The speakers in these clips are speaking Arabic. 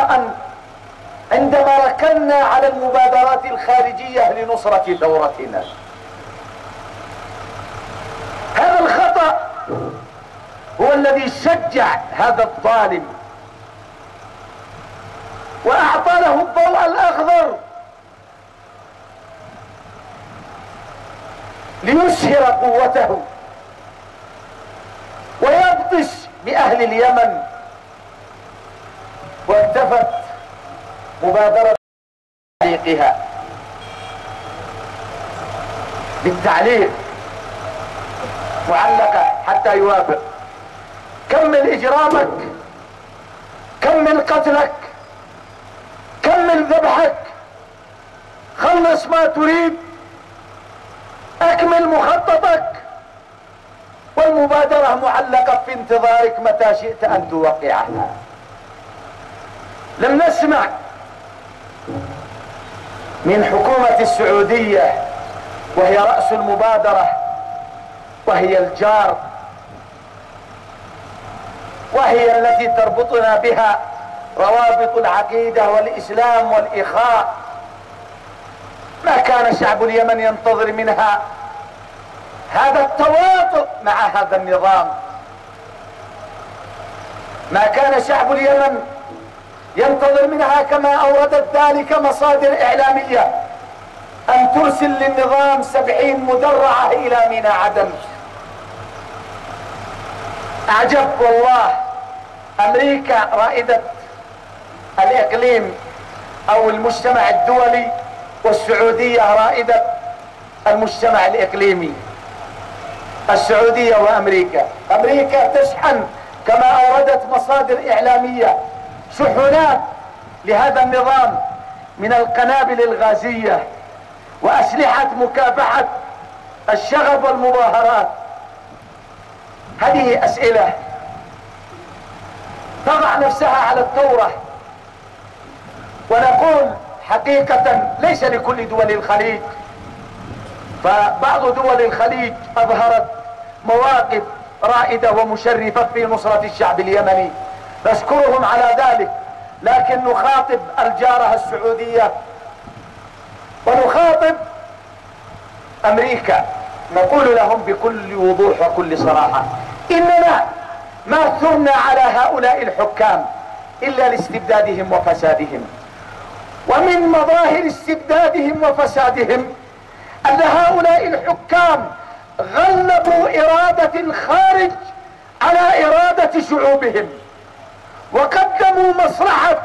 خطأ عندما ركلنا على المبادرات الخارجية لنصرة ثورتنا. هذا الخطأ هو الذي شجع هذا الظالم وأعطى له الضوء الأخضر ليشهر قوته ويبطش بأهل اليمن. واكتفت مبادرة تعليقها بالتعليق معلقة حتى يوافق. كمل إجرامك، كمل قتلك، كمل ذبحك، خلص ما تريد، أكمل مخططك، والمبادرة معلقة في انتظارك متى شئت أن توقعها. لم نسمع من حكومة السعودية وهي رأس المبادرة وهي الجار وهي التي تربطنا بها روابط العقيدة والإسلام والإخاء، ما كان شعب اليمن ينتظر منها هذا التواطؤ مع هذا النظام. ما كان شعب اليمن ينتظر منها كما أوردت ذلك مصادر إعلامية أن ترسل للنظام 70 مدرعة إلى ميناء عدن. أعجب والله. أمريكا رائدة الإقليم أو المجتمع الدولي، والسعودية رائدة المجتمع الإقليمي. السعودية وأمريكا، أمريكا تشحن كما أوردت مصادر إعلامية شحنات لهذا النظام من القنابل الغازية وأسلحة مكافحة الشغب والمظاهرات. هذه أسئلة تضع نفسها على الثورة. ونقول حقيقة ليس لكل دول الخليج، فبعض دول الخليج أظهرت مواقف رائدة ومشرفة في نصرة الشعب اليمني، نشكرهم على ذلك، لكن نخاطب الجارة السعودية ونخاطب أمريكا، نقول لهم بكل وضوح وكل صراحة: إننا ما ثرنا على هؤلاء الحكام إلا لاستبدادهم وفسادهم، ومن مظاهر استبدادهم وفسادهم أن هؤلاء الحكام غلبوا إرادة الخارج على إرادة شعوبهم، وقدموا مصلحة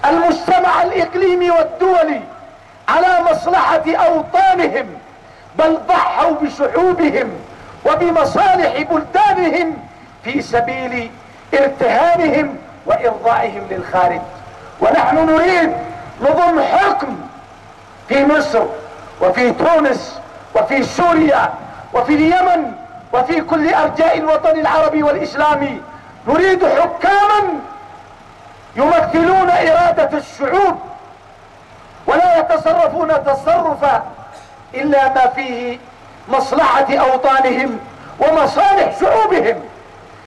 المجتمع الإقليمي والدولي على مصلحة أوطانهم، بل ضحوا بشعوبهم وبمصالح بلدانهم في سبيل ارتهانهم وإرضائهم للخارج. ونحن نريد نظم حكم في مصر وفي تونس وفي سوريا وفي اليمن وفي كل أرجاء الوطن العربي والإسلامي. نريد حكاما يمثلون إرادة الشعوب ولا يتصرفون تصرفا إلا ما فيه مصلحة أوطانهم ومصالح شعوبهم.